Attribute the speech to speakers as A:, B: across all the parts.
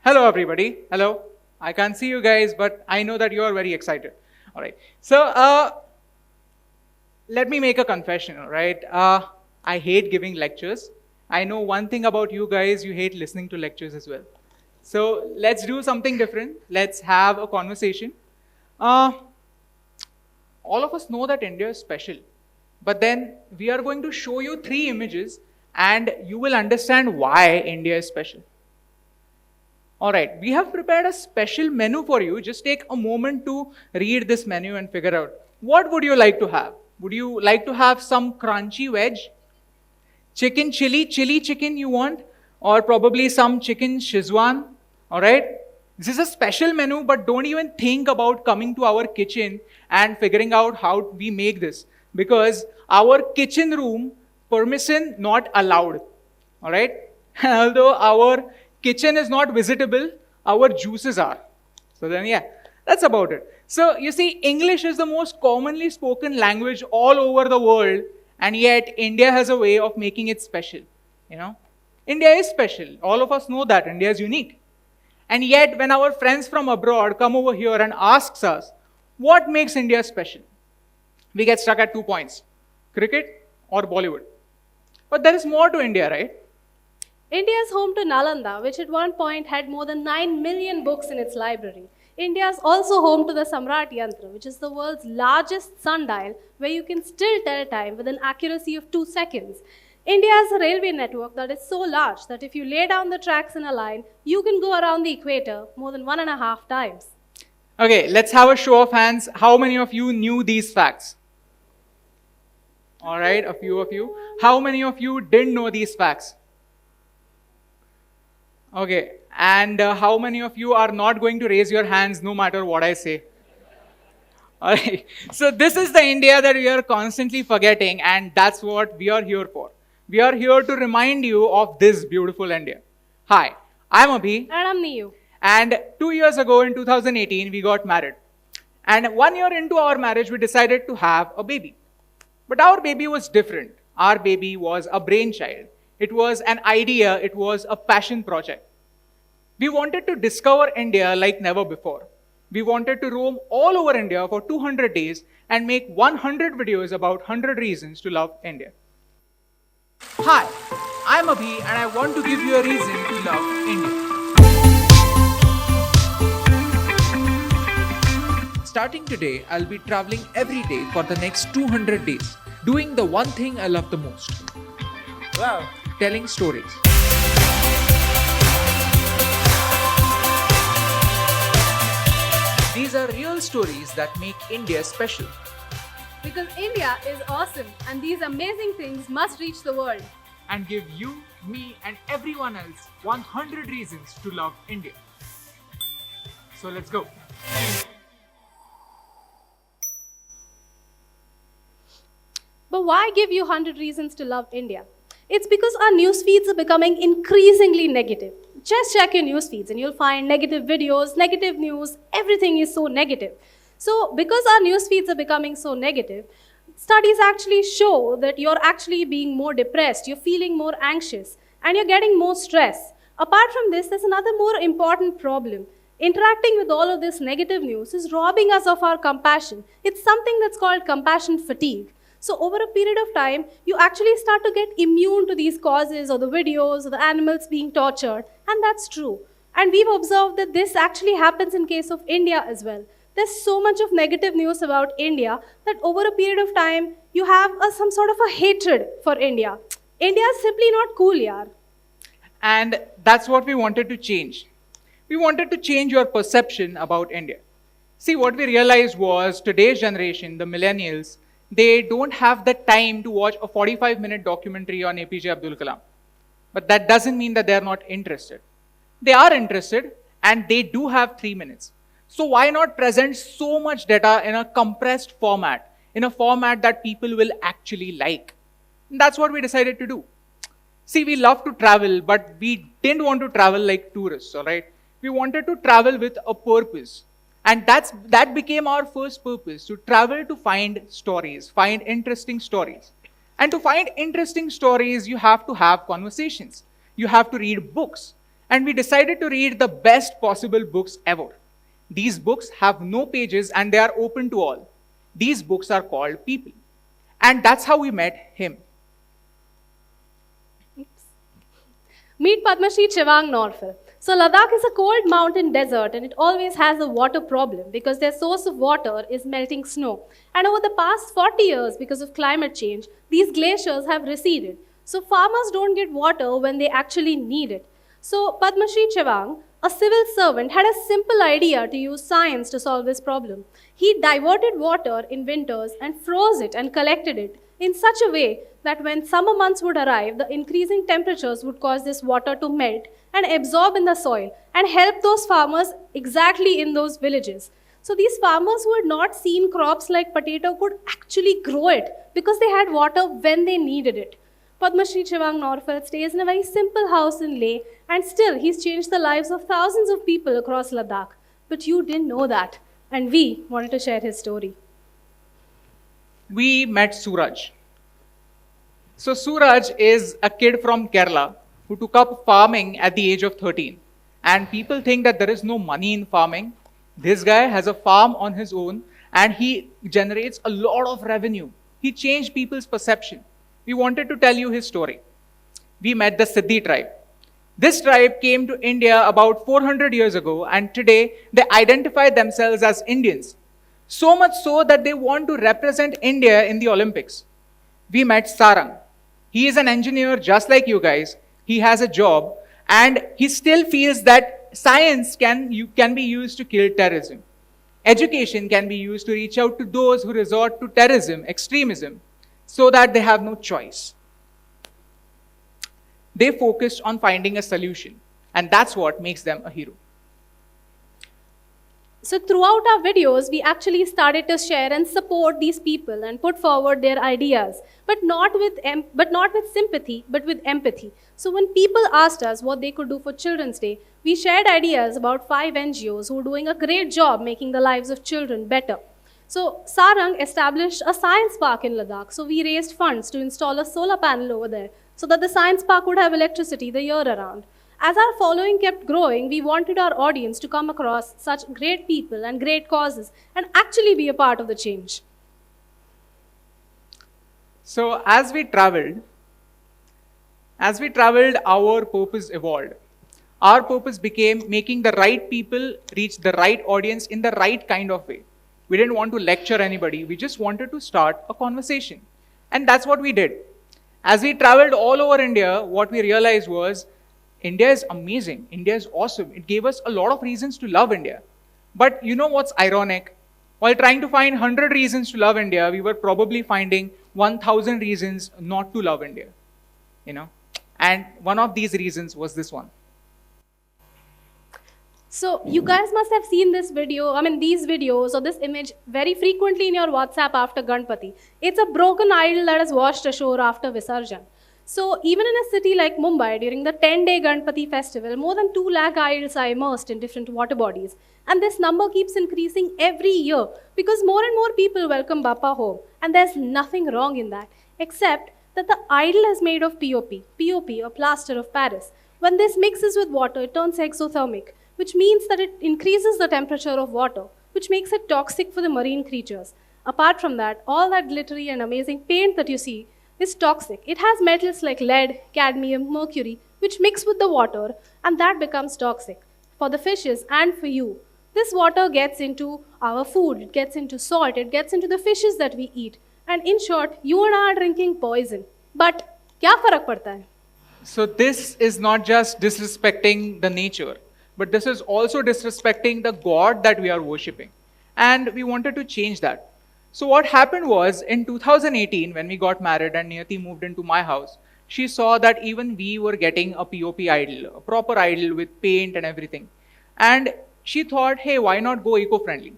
A: Hello, everybody. Hello. I can't see you guys, but I know that you are very excited. All right. So, let me make a confession, all right? I hate giving lectures. I know one thing about you guys, you hate listening to lectures as well. So, let's do something different. Let's have a conversation. Uh, all of us know that India is special. But then we are going to show you 3 images and you will understand why India is special. All right, we have prepared a special menu for you. Just take a moment to read this menu and figure out what would you like to have. Would you like to have some crunchy veg? Chicken chili chicken you want? Or probably some chicken Szechuan? All right? This is a special menu, but don't even think about coming to our kitchen and figuring out how we make this. Because our kitchen room, permission not allowed. All right? Although our kitchen is not visitable, our juices are. So then, yeah, that's about it. So you see, English is the most commonly spoken language all over the world, and yet India has a way of making it special. You know, India is special. All of us know that India is unique. And yet, when our friends from abroad come over here and asks us, what makes India special? We get stuck at 2 points, cricket or Bollywood. But there is more to India, right?
B: India is home to Nalanda, which at one point had more than 9 million books in its library. India is also home to the Samrat Yantra, which is the world's largest sundial, where you can still tell time with an accuracy of 2 seconds. India has a railway network that is so large that if you lay down the tracks in a line, you can go around the equator more than 1.5 times.
A: Okay, let's have a show of hands. How many of you knew these facts? All right, a few of you. How many of you didn't know these facts? Okay, and how many of you are not going to raise your hands no matter what I say? All right, so this is the India that we are constantly forgetting, and that's what we are here for. We are here to remind you of this beautiful India. Hi, I'm Abhi.
B: And I'm Niyu.
A: And 2 years ago in 2018, we got married. And 1 year into our marriage, we decided to have a baby. But our baby was different. Our baby was a brainchild. It was an idea, it was a passion project. We wanted to discover India like never before. We wanted to roam all over India for 200 days and make 100 videos about 100 reasons to love India. Hi, I'm Abhi and I want to give you a reason to love India. Starting today, I'll be traveling every day for the next 200 days, doing the one thing I love the most. Wow. Telling stories. These are real stories that make India special.
B: Because India is awesome and these amazing things must reach the world.
A: And give you, me and everyone else 100 reasons to love India. So let's go.
B: But why give you 100 reasons to love India? It's because our news feeds are becoming increasingly negative. Just check your news feeds and you'll find negative videos, negative news, everything is so negative. So because our news feeds are becoming so negative, studies actually show that you're actually being more depressed, you're feeling more anxious, and you're getting more stress. Apart from this, there's another more important problem. Interacting with all of this negative news is robbing us of our compassion. It's something that's called compassion fatigue. So over a period of time, you actually start to get immune to these causes or the videos or the animals being tortured. And that's true. And we've observed that this actually happens in case of India as well. There's so much of negative news about India that over a period of time, you have some sort of a hatred for India. India is simply not cool, yaar.
A: And that's what we wanted to change. We wanted to change your perception about India. See, what we realized was today's generation, the millennials, they don't have the time to watch a 45-minute documentary on APJ Abdul Kalam. But that doesn't mean that they're not interested. They are interested and they do have 3 minutes. So why not present so much data in a compressed format, in a format that people will actually like? And that's what we decided to do. See, we love to travel, but we didn't want to travel like tourists, all right? We wanted to travel with a purpose. And that became our first purpose, to travel to find stories, find interesting stories. And to find interesting stories, you have to have conversations. You have to read books. and we decided to read the best possible books ever. These books have no pages and they are open to all. These books are called People. And that's how we met him.
B: Meet Padma Shri Chewang Norful. So Ladakh is a cold mountain desert and it always has a water problem because their source of water is melting snow. And over the past 40 years, because of climate change, these glaciers have receded. So farmers don't get water when they actually need it. So Padma Shri Chewang, a civil servant, had a simple idea to use science to solve this problem. He diverted water in winters and froze it and collected it in such a way that when summer months would arrive, the increasing temperatures would cause this water to melt and absorb in the soil and help those farmers exactly in those villages. So these farmers who had not seen crops like potato could actually grow it because they had water when they needed it. Padma Shri Chewang Norful stays in a very simple house in Leh, and still he's changed the lives of thousands of people across Ladakh. But you didn't know that, and we wanted to share his story.
A: We met Suraj. So Suraj is a kid from Kerala who took up farming at the age of 13. And people think that there is no money in farming. This guy has a farm on his own and he generates a lot of revenue. He changed people's perception. We wanted to tell you his story. We met the Siddhi tribe. This tribe came to India about 400 years ago, and today they identify themselves as Indians. So much so that they want to represent India in the Olympics. We met Sarang. He is an engineer just like you guys. He has a job and he still feels that science can be used to kill terrorism. Education can be used to reach out to those who resort to terrorism, extremism, so that they have no choice. They focused on finding a solution, and that's what makes them a hero.
B: So throughout our videos, we actually started to share and support these people and put forward their ideas, but not with sympathy, but with empathy. So when people asked us what they could do for Children's Day, we shared ideas about 5 NGOs who are doing a great job making the lives of children better. So Sarang established a science park in Ladakh. So we raised funds to install a solar panel over there so that the science park would have electricity the year around. As our following kept growing, we wanted our audience to come across such great people and great causes and actually be a part of the change.
A: So as we traveled, our purpose evolved. Our purpose became making the right people reach the right audience in the right kind of way. We didn't want to lecture anybody. We just wanted to start a conversation. And that's what we did. As we traveled all over India, what we realized was India is amazing. India is awesome. It gave us a lot of reasons to love India. But you know what's ironic? While trying to find 100 reasons to love India, we were probably finding 1,000 reasons not to love India. And one of these reasons was this one.
B: So you guys must have seen these videos or this image very frequently in your WhatsApp after Ganpati. It's a broken idol that is washed ashore after Visarjan. So even in a city like Mumbai, during the 10-day Ganpati festival, more than 2 lakh idols are immersed in different water bodies. And this number keeps increasing every year because more and more people welcome Bappa home. And there's nothing wrong in that, except that the idol is made of POP, or plaster of Paris. When this mixes with water, it turns exothermic, which means that it increases the temperature of water, which makes it toxic for the marine creatures. Apart from that, all that glittery and amazing paint that you see is toxic. It has metals like lead, cadmium, mercury, which mix with the water, and that becomes toxic for the fishes and for you. This water gets into our food, it gets into salt, it gets into the fishes that we eat. And in short, you and I are drinking poison. But kya farak padta hai?
A: So this is not just disrespecting the nature, but this is also disrespecting the God that we are worshipping. And we wanted to change that. So what happened was, in 2018, when we got married and Niyati moved into my house, she saw that even we were getting a POP idol, a proper idol with paint and everything. And she thought, hey, why not go eco-friendly?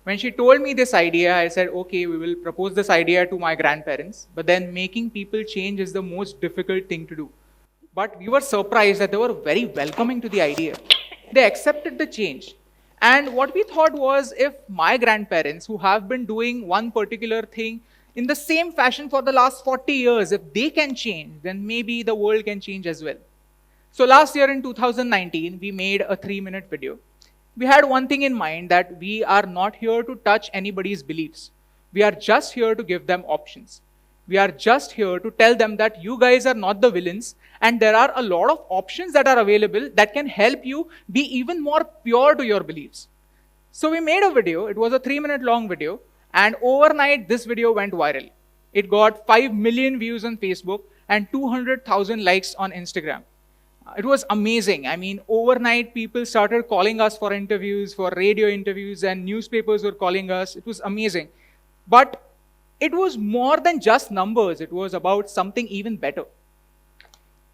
A: When she told me this idea, I said, okay, we will propose this idea to my grandparents. But then making people change is the most difficult thing to do. But we were surprised that they were very welcoming to the idea. They accepted the change. And what we thought was, if my grandparents, who have been doing one particular thing in the same fashion for the last 40 years, if they can change, then maybe the world can change as well. So last year in 2019, we made a 3-minute video. We had one thing in mind, that we are not here to touch anybody's beliefs. We are just here to give them options. We are just here to tell them that you guys are not the villains, and there are a lot of options that are available that can help you be even more pure to your beliefs. So we made a video. It was a 3-minute long video, and overnight this video went viral. It got 5 million views on Facebook and 200,000 likes on Instagram. It was amazing. I mean, overnight people started calling us for interviews, for radio interviews, and newspapers were calling us. It was amazing. But it was more than just numbers. It was about something even better.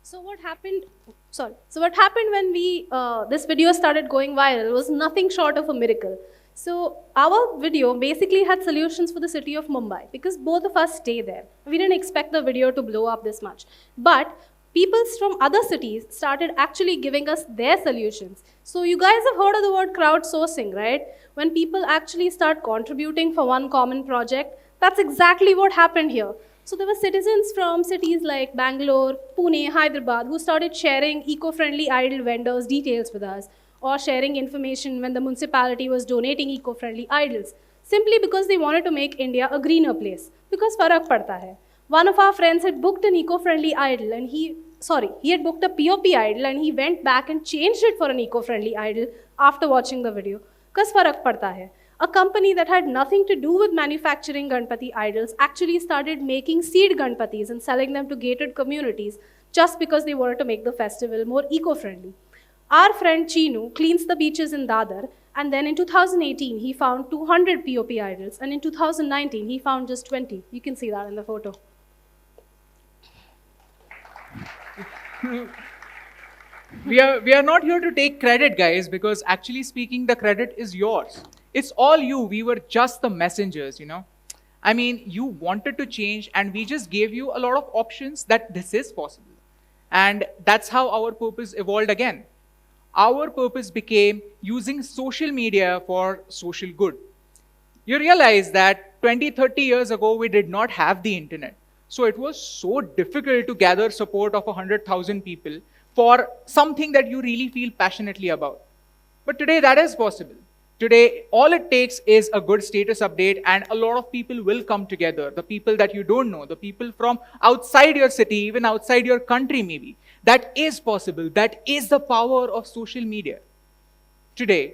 B: So what happened? So what happened when this video started going viral was nothing short of a miracle. So our video basically had solutions for the city of Mumbai, because both of us stay there. We didn't expect the video to blow up this much. But people from other cities started actually giving us their solutions. So you guys have heard of the word crowdsourcing, right? When people actually start contributing for one common project, that's exactly what happened here. So there were citizens from cities like Bangalore, Pune, Hyderabad who started sharing eco-friendly idol vendors' details with us, or sharing information when the municipality was donating eco-friendly idols, simply because they wanted to make India a greener place, because farak padta hai. One of our friends had booked an eco-friendly idol, and he had booked a POP idol, and he went back and changed it for an eco-friendly idol after watching the video, because farak padta hai. A company that had nothing to do with manufacturing Ganpati idols actually started making seed Ganpatis and selling them to gated communities just because they wanted to make the festival more eco-friendly. Our friend Chinu cleans the beaches in Dadar, and then in 2018 he found 200 POP idols, and in 2019 he found just 20. You can see that in the photo.
A: We are not here to take credit, guys, because actually speaking, the credit is yours. It's all you. We were just the messengers, you know. I mean, you wanted to change, and we just gave you a lot of options that this is possible. And that's how our purpose evolved again. Our purpose became using social media for social good. You realize that 20, 30 years ago, we did not have the internet. So it was so difficult to gather support of 100,000 people for something that you really feel passionately about. But today that is possible. Today, all it takes is a good status update, and a lot of people will come together. The people that you don't know, the people from outside your city, even outside your country maybe. That is possible. That is the power of social media. Today,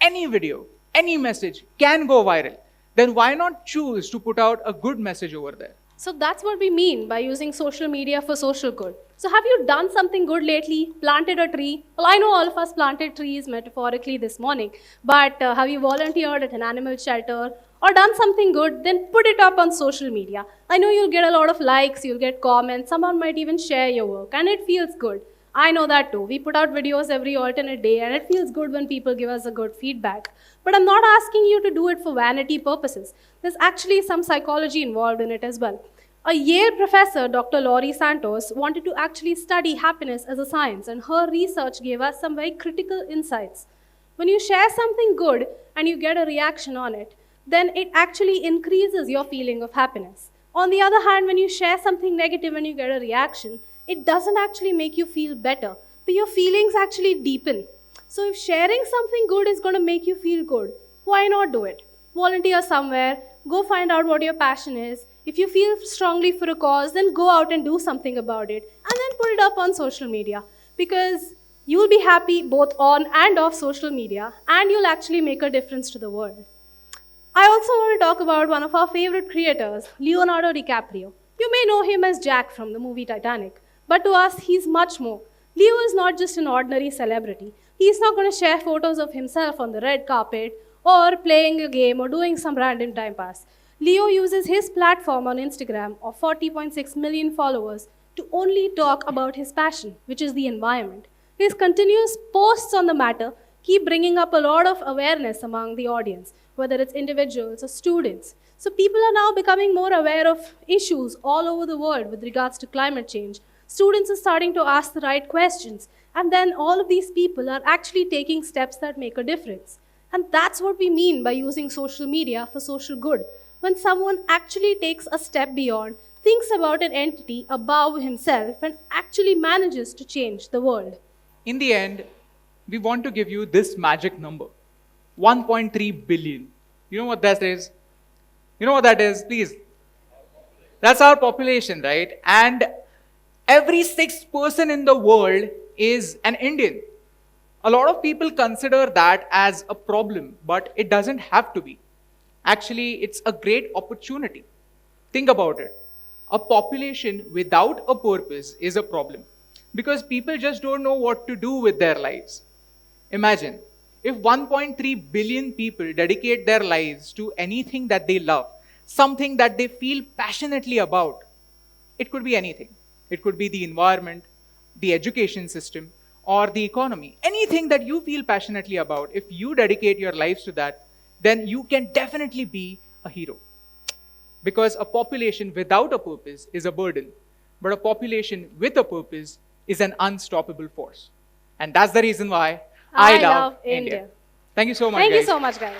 A: any video, any message can go viral. Then why not choose to put out a good message over there?
B: So that's what we mean by using social media for social good. So have you done something good lately? Planted a tree? Well, I know all of us planted trees metaphorically this morning, but have you volunteered at an animal shelter or done something good? Then put it up on social media. I know you'll get a lot of likes, you'll get comments, someone might even share your work, and it feels good. I know that too. We put out videos every alternate day, and it feels good when people give us a good feedback. But I'm not asking you to do it for vanity purposes. There's actually some psychology involved in it as well. A Yale professor, Dr. Laurie Santos, wanted to actually study happiness as a science, and her research gave us some very critical insights. When you share something good and you get a reaction on it, then it actually increases your feeling of happiness. On the other hand, when you share something negative and you get a reaction, it doesn't actually make you feel better, but your feelings actually deepen. So if sharing something good is going to make you feel good, why not do it? Volunteer somewhere, go find out what your passion is. If you feel strongly for a cause, then go out and do something about it, and then put it up on social media, because you'll be happy both on and off social media, and you'll actually make a difference to the world. I also want to talk about one of our favorite creators, Leonardo DiCaprio. You may know him as Jack from the movie Titanic, but to us, he's much more. Leo is not just an ordinary celebrity. He's not going to share photos of himself on the red carpet or playing a game or doing some random time pass. Leo uses his platform on Instagram of 40.6 million followers to only talk about his passion, which is the environment. His continuous posts on the matter keep bringing up a lot of awareness among the audience, whether it's individuals or students. So people are now becoming more aware of issues all over the world with regards to climate change. Students are starting to ask the right questions, and then all of these people are actually taking steps that make a difference. And that's what we mean by using social media for social good. When someone actually takes a step beyond, thinks about an entity above himself, and actually manages to change the world.
A: in the end, we want to give you this magic number, 1.3 billion. You know what that is? You know what that is? Please. That's our population, right? And every sixth person in the world is an Indian. A lot of people consider that as a problem, but it doesn't have to be. Actually, it's a great opportunity. Think about it. A population without a purpose is a problem because people just don't know what to do with their lives. Imagine if 1.3 billion people dedicate their lives to anything that they love, something that they feel passionately about. It could be anything. It could be the environment, the education system, or the economy. Anything that you feel passionately about, if you dedicate your lives to that, then you can definitely be a hero. Because a population without a purpose is a burden, but a population with a purpose is an unstoppable force. And that's the reason why I love India. Thank you so much,
B: Thank
A: guys.
B: you so much, guys.